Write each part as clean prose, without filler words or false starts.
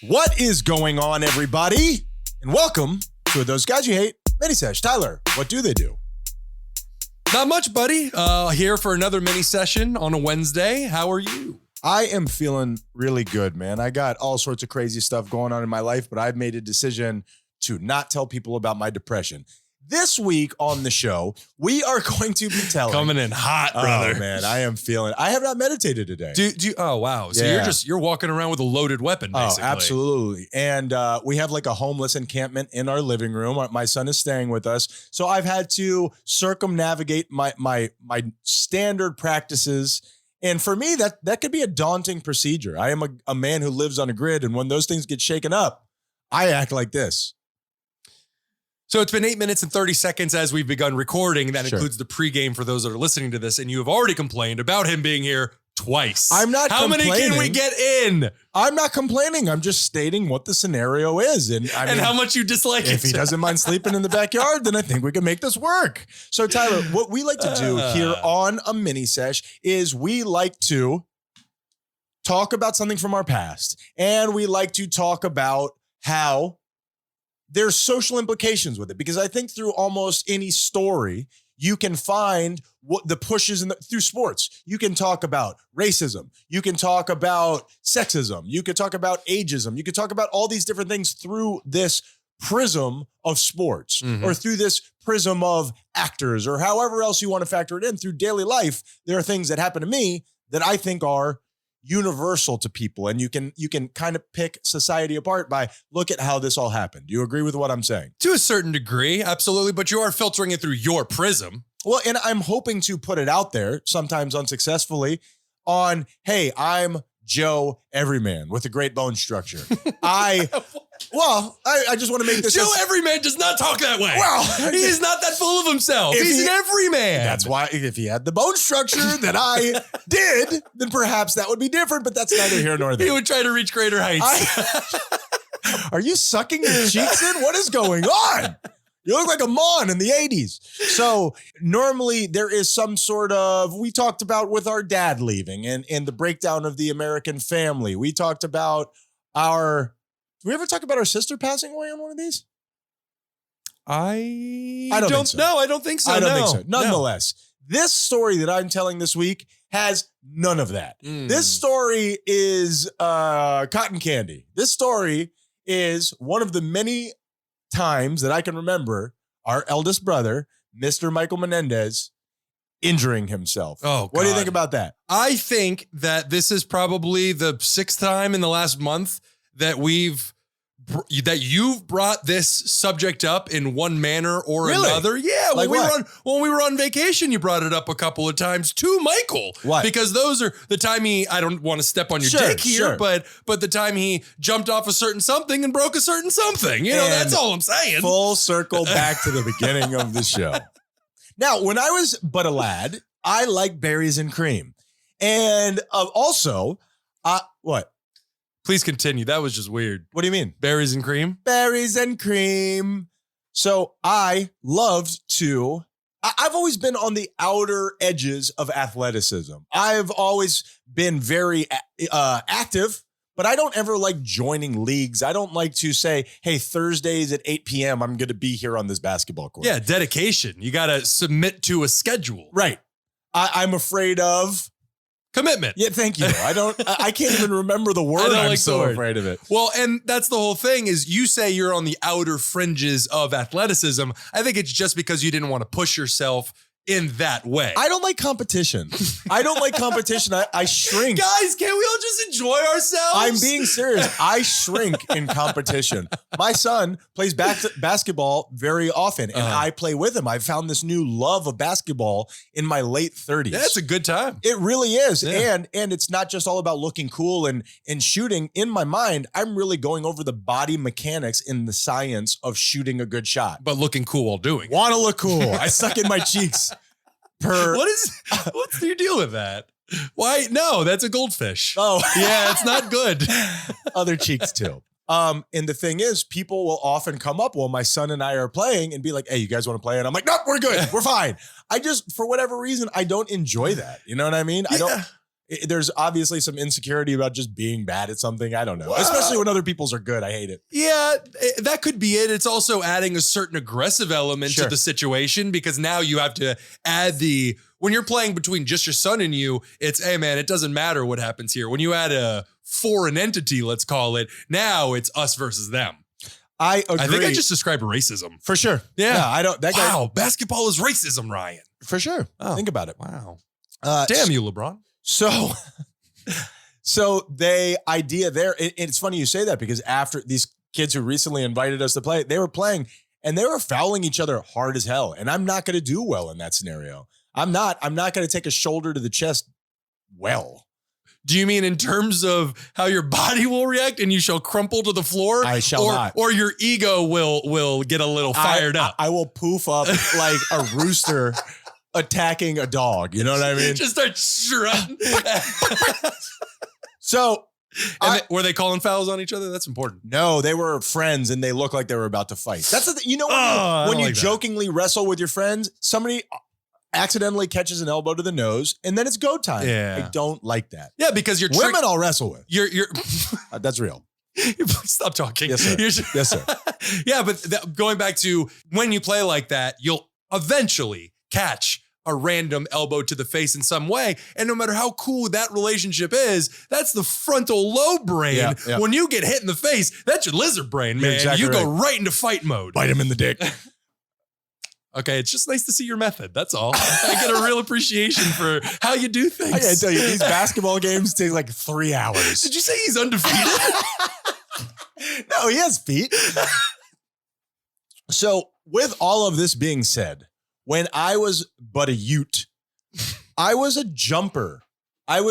What is going on, everybody? And welcome to Those Guys You Hate mini-sesh. Tyler, what do they do? Not much, buddy. Here for another mini session on a Wednesday. How are you? I am feeling really good, man. I got all sorts of crazy stuff going on in my life, but I've made a decision to not tell people about my depression. This week on the show, we are going to be telling. Coming in hot, brother. Oh, man, I have not meditated today. Oh, wow. So you're walking around with a loaded weapon, basically. Oh, absolutely. And we have like a homeless encampment in our living room. My son is staying with us. So I've had to circumnavigate my standard practices. And for me, that could be a daunting procedure. I am a man who lives on a grid. And when those things get shaken up, I act like this. So it's been 8 minutes and 30 seconds as we've begun recording. That includes the pregame for those that are listening to this. And you have already complained about him being here twice. I'm not complaining. How many can we get in? I'm not complaining. I'm just stating what the scenario is. And how much you dislike it. If he doesn't mind sleeping in the backyard, then I think we can make this work. So Tyler, what we like to do here on a mini sesh is we like to talk about something from our past. And we like to talk about how there's social implications with it, because I think through almost any story, you can find what the pushes through sports. You can talk about racism. You can talk about sexism. You can talk about ageism. You can talk about all these different things through this prism of sports or through this prism of actors or however else you want to factor it in. Through daily life, there are things that happen to me that I think are universal to people, and you can kind of pick society apart by look at how this all happened. Do you agree with what I'm saying? To a certain degree, absolutely, but you are filtering it through your prism. Well, and I'm hoping to put it out there, sometimes unsuccessfully, on, hey, I'm Joe Everyman with a great bone structure. I just want to make this. Joe Everyman does not talk that way. Well, he is not that full of himself. He's an everyman. That's why if he had the bone structure that I did, then perhaps that would be different, but that's neither here nor there. He would try to reach greater heights. Are you sucking your cheeks in? What is going on? You look like a Mon in the 80s. So normally there is some sort of, we talked about with our dad leaving and the breakdown of the American family. We talked about did we ever talk about our sister passing away on one of these? I don't think so. No, I don't think so. I don't think so. Nonetheless, this story that I'm telling this week has none of that. This story is cotton candy. This story is one of the many times that I can remember our eldest brother, Mr. Michael Menendez, injuring himself. Oh, God. What do you think about that? I think that this is probably the 6th time in the last month that you've brought this subject up in one manner or another. Yeah, like when we were on vacation, you brought it up a couple of times to Michael. What? Because those are the time I don't want to step on your dick here, but the time he jumped off a certain something and broke a certain something. You know, that's all I'm saying. Full circle back to the beginning of the show. Now, when I was but a lad, I liked berries and cream. And also, what? Please continue. That was just weird. What do you mean? Berries and cream? Berries and cream. So I loved to, I've always been on the outer edges of athleticism. I've always been very active, but I don't ever like joining leagues. I don't like to say, hey, Thursdays at 8 p.m., I'm going to be here on this basketball court. Yeah, dedication. You got to submit to a schedule. Right. I'm afraid of commitment. Yeah, thank you. I can't even remember the word. I'm so afraid of it. Well, and that's the whole thing is you say you're on the outer fringes of athleticism. I think it's just because you didn't want to push yourself in that way. I don't like competition. I shrink. Guys, can't we all just enjoy ourselves? I'm being serious. I shrink in competition. My son plays basketball very often, and I play with him. I found this new love of basketball in my late 30s. Yeah, it's a good time. It really is. Yeah. And it's not just all about looking cool and shooting. In my mind, I'm really going over the body mechanics in the science of shooting a good shot. But looking cool while doing it. Want to look cool. I suck in my cheeks. What's your deal with that? Why? No, that's a goldfish. Oh, yeah, it's not good. Other cheeks too. And the thing is, people will often come up while my son and I are playing and be like, hey, you guys want to play? And I'm like, nope, we're good. We're fine. For whatever reason, I don't enjoy that. You know what I mean? Yeah. There's obviously some insecurity about just being bad at something. I don't know. Especially when other people's are good. I hate it. Yeah, that could be it. It's also adding a certain aggressive element to the situation because now you have to add when you're playing between just your son and you, it's, hey man, it doesn't matter what happens here. When you add a foreign entity, let's call it, now it's us versus them. I agree. I think I just described racism. For sure. Yeah. I don't. That guy. Wow, basketball is racism, Ryan. For sure. Oh, think about it. Wow. Damn you, LeBron. So the idea there, it's funny you say that because after these kids who recently invited us to play, they were playing and they were fouling each other hard as hell. And I'm not going to do well in that scenario. I'm not going to take a shoulder to the chest well. Do you mean in terms of how your body will react and you shall crumple to the floor? I shall not. Or your ego will get a little fired up. I will poof up like a rooster attacking a dog. You know what I mean? Just start strutting. So were they calling fouls on each other? That's important. No, they were friends and they looked like they were about to fight. That's the you know when you jokingly wrestle with your friends, somebody accidentally catches an elbow to the nose and then it's go time. Yeah. I don't like that. Yeah, because you're women I'll wrestle with. You're that's real. Stop talking. Yes, sir. Yes, sir. Yeah, but going back to when you play like that, you'll eventually catch a random elbow to the face in some way. And no matter how cool that relationship is, that's the frontal lobe brain. Yeah, yeah. When you get hit in the face, that's your lizard brain, man. Exactly you go right into fight mode. Bite him in the dick. Okay, it's just nice to see your method. That's all. I get a real appreciation for how you do things. I gotta tell you, these basketball games take like 3 hours. Did you say he's undefeated? No, he has feet. So with all of this being said, when I was but a ute, I was a jumper. You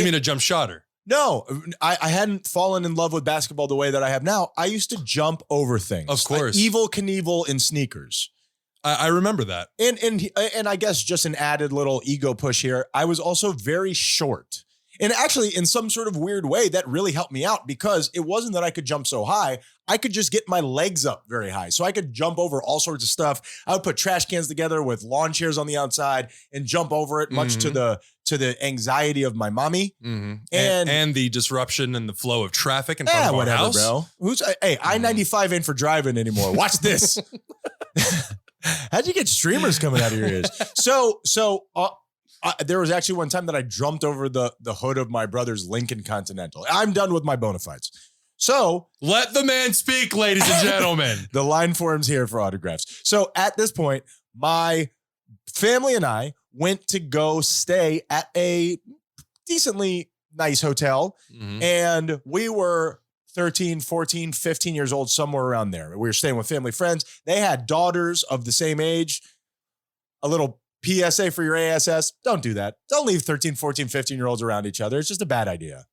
mean a jump shotter? No, I hadn't fallen in love with basketball the way that I have now. I used to jump over things. Of course. Like Evel Knievel in sneakers. I remember that. And I guess just an added little ego push here. I was also very short. And actually, in some sort of weird way, that really helped me out because it wasn't that I could jump so high. I could just get my legs up very high. So I could jump over all sorts of stuff. I would put trash cans together with lawn chairs on the outside and jump over it, much to the anxiety of my mommy. And the disruption and the flow of traffic in front of our house. Bro. I-95 ain't for driving anymore. Watch this. How'd you get streamers coming out of your ears? There was actually one time that I jumped over the hood of my brother's Lincoln Continental. I'm done with my bona fides. So let the man speak, ladies and gentlemen. The line forms here for autographs. So at this point, my family and I went to go stay at a decently nice hotel. And we were 13, 14, 15 years old, somewhere around there. We were staying with family friends. They had daughters of the same age. A little PSA for your ASS. Don't do that. Don't leave 13, 14, 15-year-olds around each other. It's just a bad idea.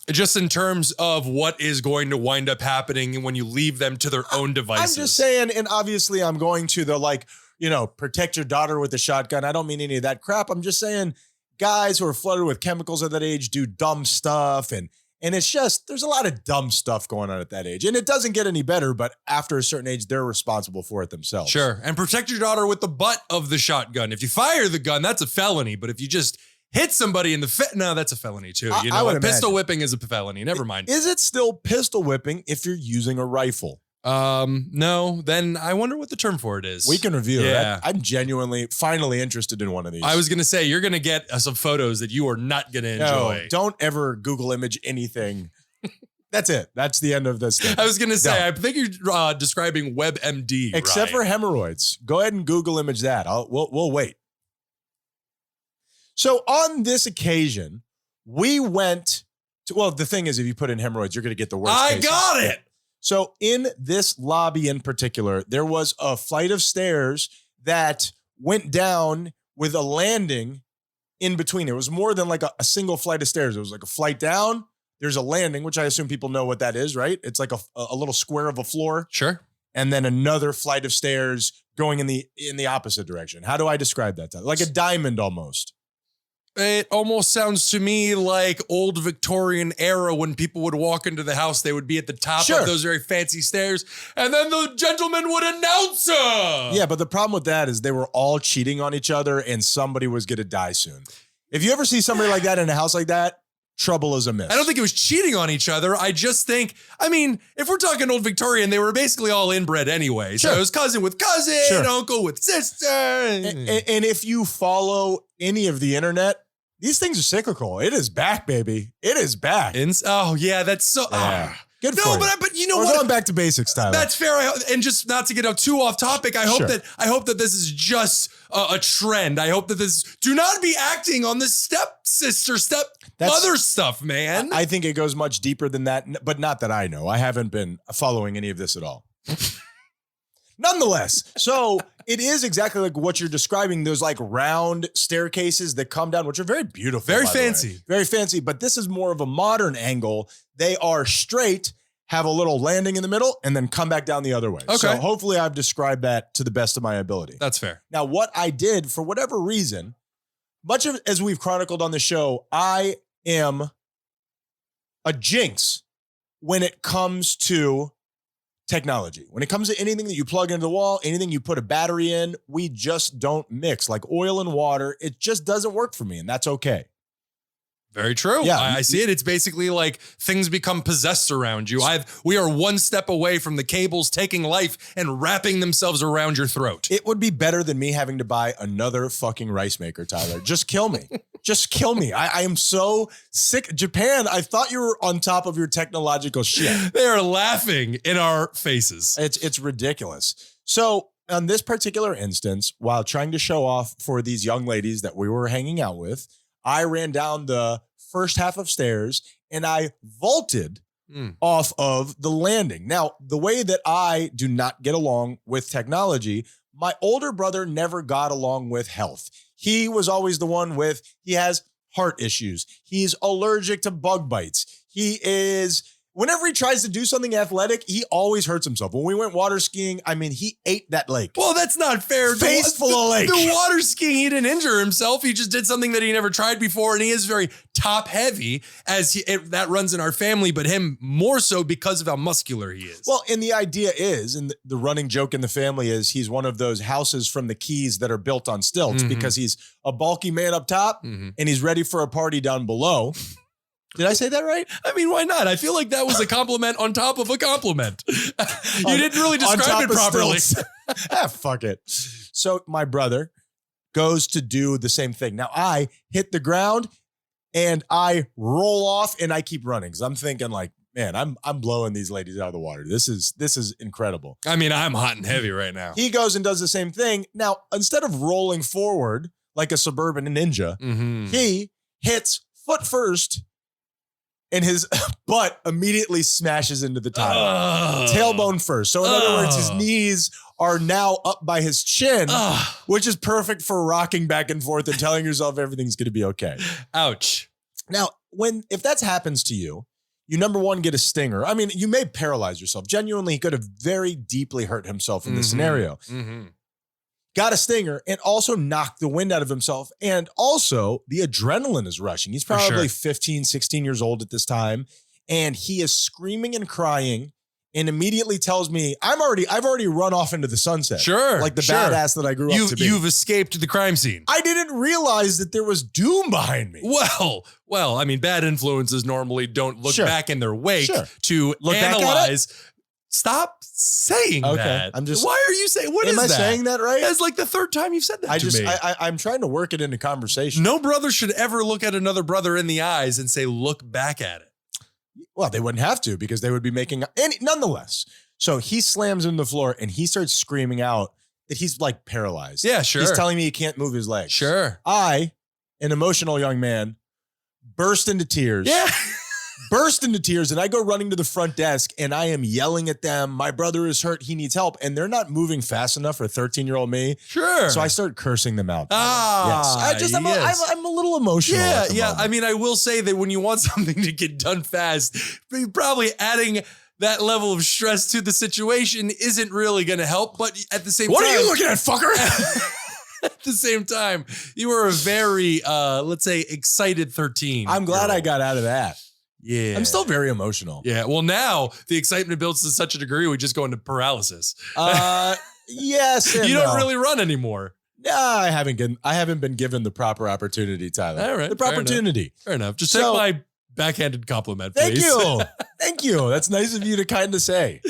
Just in terms of what is going to wind up happening when you leave them to their own devices. I'm just saying, and obviously I'm going to the protect your daughter with a shotgun. I don't mean any of that crap. I'm just saying guys who are flooded with chemicals at that age do dumb stuff. And it's just, there's a lot of dumb stuff going on at that age. And it doesn't get any better, but after a certain age, they're responsible for it themselves. Sure. And protect your daughter with the butt of the shotgun. If you fire the gun, that's a felony. But if you just hit somebody in the no, that's a felony too. You know what? Pistol whipping is a felony. Never mind. Is it still pistol whipping if you're using a rifle? No, then I wonder what the term for it is. We can review it. I'm genuinely, finally interested in one of these. I was going to say, you're going to get some photos that you are not going to enjoy. No, don't ever Google image anything. That's it. That's the end of this thing. I was going to say, I think you're describing WebMD, except for hemorrhoids. Go ahead and Google image that. We'll wait. So on this occasion, we went to, well, the thing is, if you put in hemorrhoids, you're going to get the worst I got it. So in this lobby in particular, there was a flight of stairs that went down with a landing in between. It was more than like a single flight of stairs. It was like a flight down. There's a landing, which I assume people know what that is, right? It's like a little square of a floor. Sure. And then another flight of stairs going in the opposite direction. How do I describe that? Like a diamond almost. It almost sounds to me like old Victorian era when people would walk into the house, they would be at the top of those very fancy stairs, and then the gentleman would announce her. Yeah, but the problem with that is they were all cheating on each other and somebody was going to die soon. If you ever see somebody like that in a house like that, trouble is amiss. I don't think it was cheating on each other. I just think, I mean, if we're talking old Victorian, they were basically all inbred anyway. So it was cousin with cousin, uncle with sister. And if you follow any of the internet, these things are cyclical. It is back, baby. It is back. Oh, yeah, that's so... Good for you. But you know We're what? going back to basics, Tyler. That's fair. And just not to get too off topic, I hope that this is just a trend. I hope that do not be acting on this stepsister, stepmother stuff, man. I think it goes much deeper than that, but not that I know. I haven't been following any of this at all. Nonetheless, so it is exactly like what you're describing. Those like round staircases that come down, which are very beautiful. Very fancy. Very fancy. But this is more of a modern angle. They are straight, have a little landing in the middle, and then come back down the other way. Okay. So hopefully I've described that to the best of my ability. That's fair. Now, what I did, for whatever reason, much of as we've chronicled on the show, I am a jinx when it comes to technology. When it comes to anything that you plug into the wall, anything you put a battery in, we just don't mix. Like oil and water, it just doesn't work for me, and that's okay. Very true. Yeah. I see it. It's basically like things become possessed around you. We are one step away from the cables taking life and wrapping themselves around your throat. It would be better than me having to buy another fucking rice maker, Tyler. Just kill me. Just kill me. I am so sick. Japan, I thought you were on top of your technological shit. They are laughing in our faces. It's ridiculous. So on this particular instance, while trying to show off for these young ladies that we were hanging out with, I ran down the first half of stairs and I vaulted off of the landing. Now, the way that I do not get along with technology, my older brother never got along with health. He was always the one he has heart issues. He's allergic to bug bites. Whenever he tries to do something athletic, he always hurts himself. When we went water skiing, I mean, he ate that lake. Well, that's not fair. Face full of lake. The water skiing, he didn't injure himself. He just did something that he never tried before, and he is very top heavy, that runs in our family, but him more so because of how muscular he is. Well, and the idea is, and the running joke in the family is, he's one of those houses from the Keys that are built on stilts because he's a bulky man up top and he's ready for a party down below. Did I say that right? I mean, why not? I feel like that was a compliment on top of a compliment. You didn't really describe it properly. Fuck it. So my brother goes to do the same thing. Now I hit the ground and I roll off and I keep running because I'm thinking like, man, I'm blowing these ladies out of the water. This is incredible. I mean, I'm hot and heavy right now. He goes and does the same thing. Now, instead of rolling forward like a suburban ninja, he hits foot first. And his butt immediately smashes into the tile. Tailbone first. So in other words, his knees are now up by his chin, which is perfect for rocking back and forth and telling yourself everything's going to be okay. Ouch. Now, if that happens to you, you number one, get a stinger. I mean, you may paralyze yourself. Genuinely, he could have very deeply hurt himself in this scenario. Got a stinger and also knocked the wind out of himself. And also the adrenaline is rushing. He's probably 15, 16 years old at this time. And he is screaming and crying and immediately tells me, I've already run off into the sunset. Sure. Like the badass that I grew up to be. You've escaped the crime scene. I didn't realize that there was doom behind me. Well, I mean, bad influences normally don't look back in their wake to look analyze. Stop saying that. Why are you saying, what is that? Am I saying that right? That's like the third time you've said that to me. I'm trying to work it into conversation. No brother should ever look at another brother in the eyes and say, look back at it. Well, they wouldn't have to because they would be making any, nonetheless. So he slams in the floor and he starts screaming out that he's like paralyzed. Yeah, sure. He's telling me he can't move his legs. Sure. I, an emotional young man, burst into tears. Yeah. Burst into tears and I go running to the front desk and I am yelling at them. My brother is hurt. He needs help. And they're not moving fast enough for 13-year-old me. Sure. So I start cursing them out. Yes. I'm a little emotional. Yeah. I mean, I will say that when you want something to get done fast, probably adding that level of stress to the situation isn't really going to help. But at the same time. What are you looking at, fucker? At the same time, you were a very, let's say, excited 13. I'm glad I got out of that. Yeah. I'm still very emotional. Yeah. Well, now the excitement builds to such a degree, we just go into paralysis. Yes. You don't really run anymore. Yeah, I haven't been given the proper opportunity, Tyler. All right, the proper opportunity. Fair enough. Just take my backhanded compliment, Thank please. you. Thank you. That's nice of you to kind of say.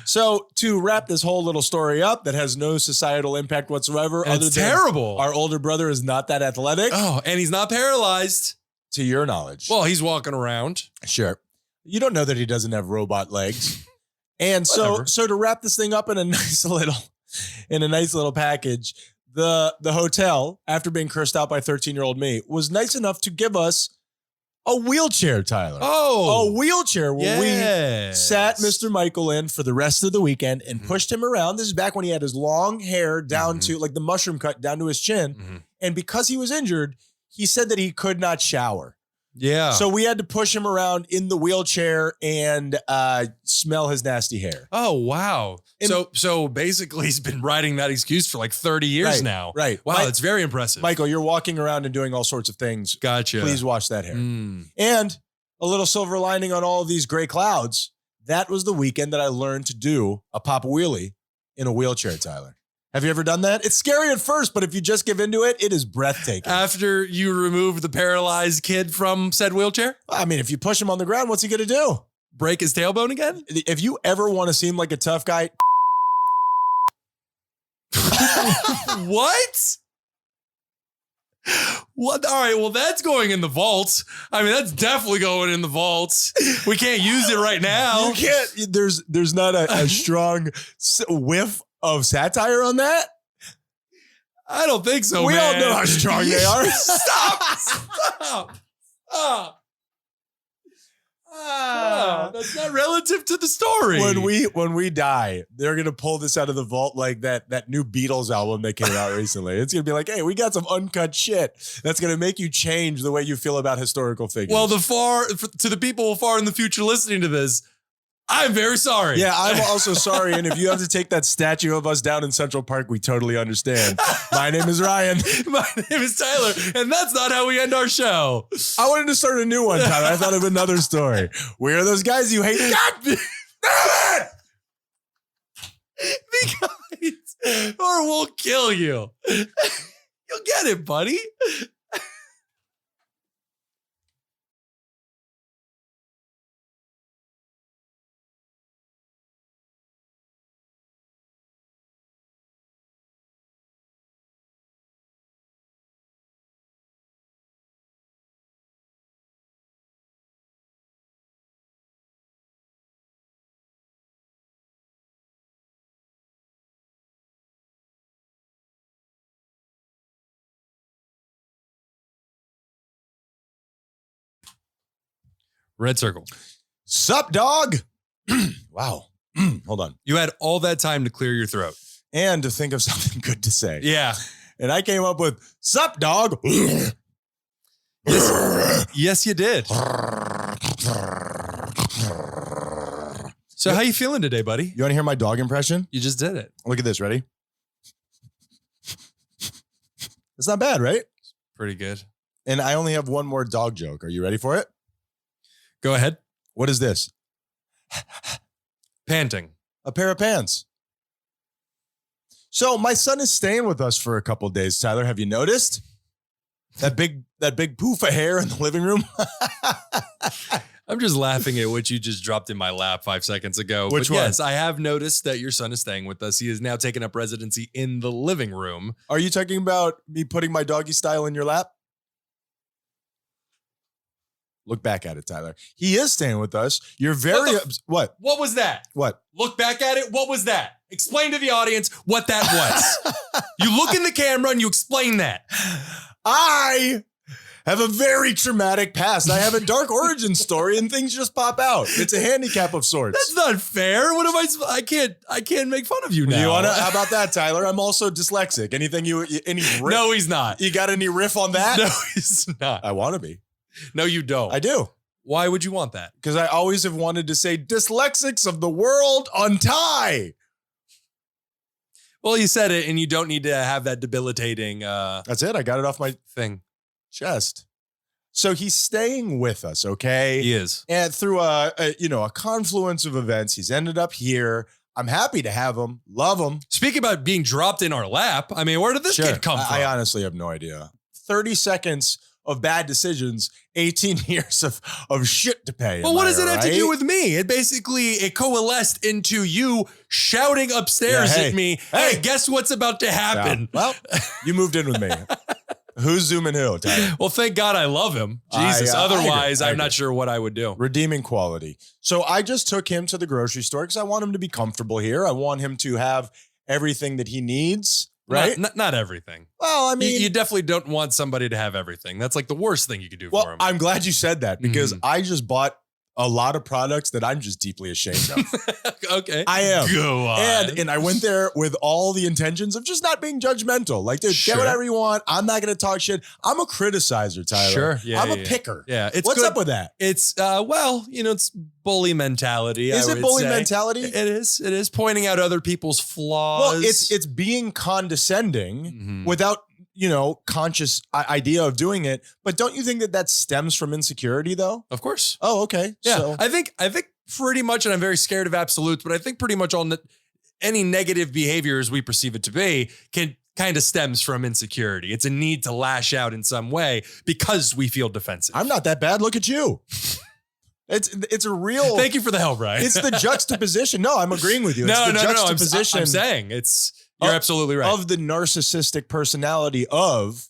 So to wrap this whole little story up that has no societal impact whatsoever. And it's terrible. Our older brother is not that athletic. Oh, and he's not paralyzed. To your knowledge. Well, he's walking around. Sure. You don't know that he doesn't have robot legs. And so to wrap this thing up in a nice little package, the hotel, after being cursed out by 13-year-old me, was nice enough to give us a wheelchair, Tyler. Oh. A wheelchair where we sat Mr. Michael in for the rest of the weekend and pushed him around. This is back when he had his long hair down to like the mushroom cut down to his chin. And because he was injured, he said that he could not shower. Yeah. So we had to push him around in the wheelchair and smell his nasty hair. Oh, wow. So basically he's been writing that excuse for like 30 years now. Right. Wow, that's very impressive. Michael, you're walking around and doing all sorts of things. Gotcha. Please wash that hair. And a little silver lining on all of these gray clouds. That was the weekend that I learned to do a pop wheelie in a wheelchair, Tyler. Have you ever done that? It's scary at first, but if you just give into it, it is breathtaking. After you remove the paralyzed kid from said wheelchair? I mean, if you push him on the ground, what's he going to do? Break his tailbone again? If you ever want to seem like a tough guy. What? What? All right, well, that's going in the vault. I mean, that's definitely going in the vault. We can't use it right now. You can't. There's not a strong whiff of satire on that. I don't think so, we man. all know how strong they are. Stop. That's not relative to the story. When we die, they're gonna pull this out of the vault like that new Beatles album that came out recently. It's gonna be like, hey, we got some uncut shit that's gonna make you change the way you feel about historical figures. Well, to the people far in the future listening to this, I'm very sorry. Yeah, I'm also sorry. And if you have to take that statue of us down in Central Park, we totally understand. My name is Ryan. My name is Tyler. And that's not how we end our show. I wanted to start a new one, Tyler. I thought of another story. We are those guys you hate. God damn it! Because, or we'll kill you. You'll get it, buddy. Red circle. Sup, dog? Wow. Hold on. You had all that time to clear your throat. And to think of something good to say. Yeah. And I came up with, sup, dog? Yes, you did. So how you feeling today, buddy? You want to hear my dog impression? You just did it. Look at this. Ready? It's not bad, right? Pretty good. And I only have one more dog joke. Are you ready for it? Go ahead. What is this? Panting. A pair of pants. So my son is staying with us for a couple of days, Tyler. Have you noticed? That big poof of hair in the living room? I'm just laughing at what you just dropped in my lap 5 seconds ago. Which one? Yes, I have noticed that your son is staying with us. He has now taken up residency in the living room. Are you talking about me putting my doggy style in your lap? Look back at it, Tyler. He is staying with us. You're very... What? What was that? What? Look back at it. What was that? Explain to the audience what that was. You look in the camera and you explain that. I have a very traumatic past. I have a dark origin story and things just pop out. It's a handicap of sorts. That's not fair. What am I can't make fun of you now. You wanna? How about that, Tyler? I'm also dyslexic. Any riff? No, he's not. You got any riff on that? No, he's not. I want to be. No, you don't. I do. Why would you want that? Because I always have wanted to say dyslexics of the world untie. Well, you said it, and you don't need to have that debilitating That's it. I got it off my thing. Chest. So he's staying with us, okay? He is. And through a confluence of events, he's ended up here. I'm happy to have them. Love them. Speaking about being dropped in our lap, I mean, where did this kid come from? I honestly have no idea. 30 seconds of bad decisions, 18 years of shit to pay. Well, what does it have to do with me? It coalesced into you shouting upstairs at me, hey, guess what's about to happen? Yeah. Well, you moved in with me. Who's zooming who, Tyler? Well, thank God I love him. Jesus. Otherwise, I'm not sure what I would do. Redeeming quality. So I just took him to the grocery store because I want him to be comfortable here. I want him to have everything that he needs. Right? Not everything. Well, I mean, you definitely don't want somebody to have everything. That's like the worst thing you could do for him. I'm glad you said that because I just bought a lot of products that I'm just deeply ashamed of. Okay. I am. Go on. And I went there with all the intentions of just not being judgmental. Like, dude, get whatever you want. I'm not going to talk shit. I'm a criticizer, Tyler. Sure. Yeah, I'm a picker. Yeah. What's up with that? It's, it's bully mentality. Is it bully mentality? It is. It is pointing out other people's flaws. Well, it's being condescending without, conscious idea of doing it. But don't you think that stems from insecurity though? Of course. Oh, okay. Yeah. So. I think pretty much, and I'm very scared of absolutes, but I think pretty much any negative behaviors we perceive it to be can kind of stems from insecurity. It's a need to lash out in some way because we feel defensive. I'm not that bad. Look at you. It's a real. Thank you for the help, Ryan. It's the juxtaposition. No, I'm agreeing with you. No, it's the juxtaposition. I'm saying you're absolutely right. Of the narcissistic personality of,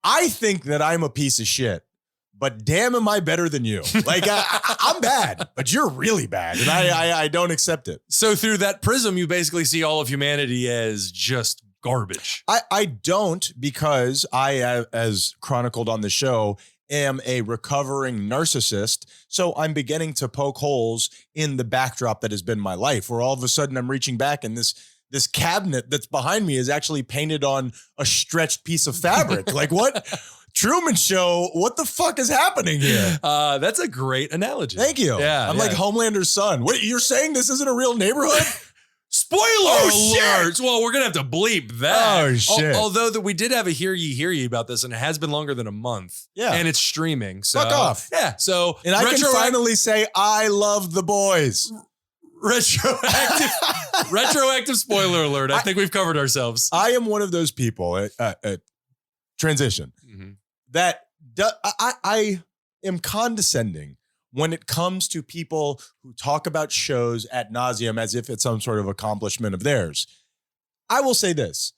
I think that I'm a piece of shit, but damn, am I better than you? Like I'm bad, but you're really bad, and I don't accept it. So through that prism, you basically see all of humanity as just garbage. I don't, because I, as chronicled on the show, am a recovering narcissist. So I'm beginning to poke holes in the backdrop that has been my life, where all of a sudden I'm reaching back and this cabinet that's behind me is actually painted on a stretched piece of fabric. Like, what? Truman Show, what the fuck is happening here? That's a great analogy. Thank you. Yeah, I'm like Homelander's son. What, you're saying this isn't a real neighborhood? Spoiler alert! Well, we're gonna have to bleep that. Oh shit! Although that we did have a hear ye about this, and it has been longer than a month. Yeah, and it's streaming. So fuck off. Yeah. So and I can finally say I love the boys. Retroactive spoiler alert. I think we've covered ourselves. I am one of those people at transition that I am condescending when it comes to people who talk about shows ad nauseum as if it's some sort of accomplishment of theirs. I will say this.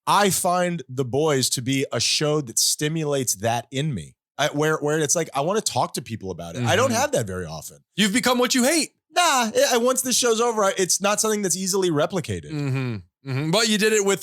I find The Boys to be a show that stimulates that in me, where it's like, I want to talk to people about it. I don't have that very often. You've become what you hate. Nah, once this show's over, it's not something that's easily replicated. But you did it with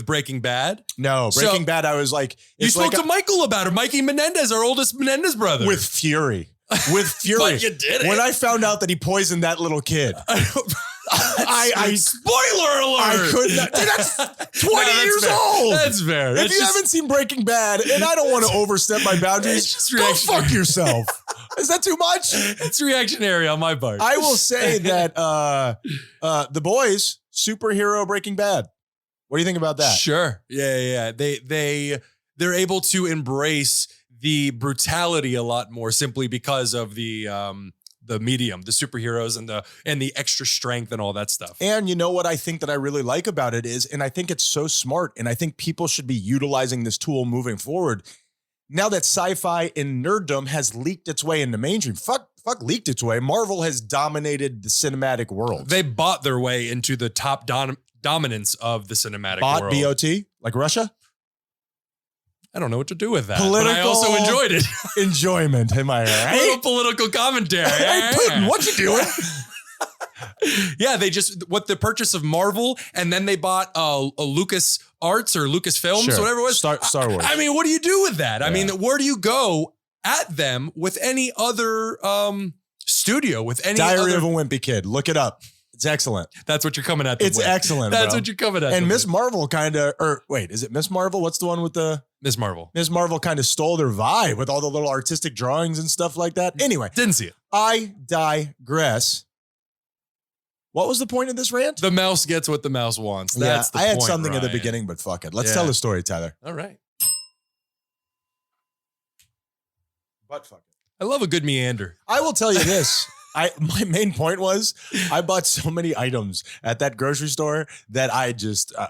Breaking Bad? No, Breaking Bad, I was like... You spoke to Michael about it. Mikey Menendez, our oldest Menendez brother. With fury. With fury. But you did it. When I found out that he poisoned that little kid. I spoiler alert. I could not. Dude, that's 20 years old. That's fair. If you haven't seen Breaking Bad, and I don't want to overstep my boundaries, go fuck yourself. Is that too much? It's reactionary on my part. I will say that The Boys, superhero Breaking Bad. What do you think about that? Sure. Yeah. They're able to embrace the brutality a lot more simply because of the medium, the superheroes and the extra strength and all that stuff. And you know what I think that I really like about it is, and I think it's so smart, and I think people should be utilizing this tool moving forward. Now that sci-fi and nerddom has leaked its way into mainstream, fuck leaked its way. Marvel has dominated the cinematic world. They bought their way into the top dominance of the cinematic world. B-O-T? Like Russia? I don't know what to do with that. But I also enjoyed it. Enjoyment, am I right? A little political commentary. Hey, Putin, what you doing? Yeah, what the purchase of Marvel, and then they bought a Lucas Arts or Lucas Films, whatever it was. Star Wars. I mean, what do you do with that? Yeah. I mean, where do you go at them with any other studio, with any Diary of a Wimpy Kid. Look it up. It's excellent. That's what you're coming at. It's excellent. That's what you're coming at. And Miss Marvel is it Miss Marvel? What's the one with the Miss Marvel? Miss Marvel kind of stole their vibe with all the little artistic drawings and stuff like that. Anyway, didn't see it. I digress. What was the point of this rant? The mouse gets what the mouse wants. That's the I point, had something Ryan. at the beginning, but fuck it. Let's tell the story, Tyler. All right. But fuck it. I love a good meander. I will tell you this. My main point was I bought so many items at that grocery store that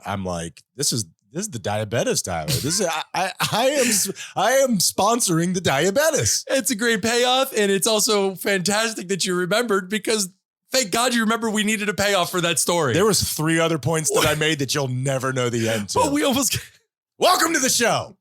I'm like, this is the diabetes, Tyler. This is I am sponsoring the diabetes. It's a great payoff, and it's also fantastic that you remembered because thank God you remember we needed a payoff for that story. There was 3 other points that I made that you'll never know the end to. Well, we almost Welcome to the show.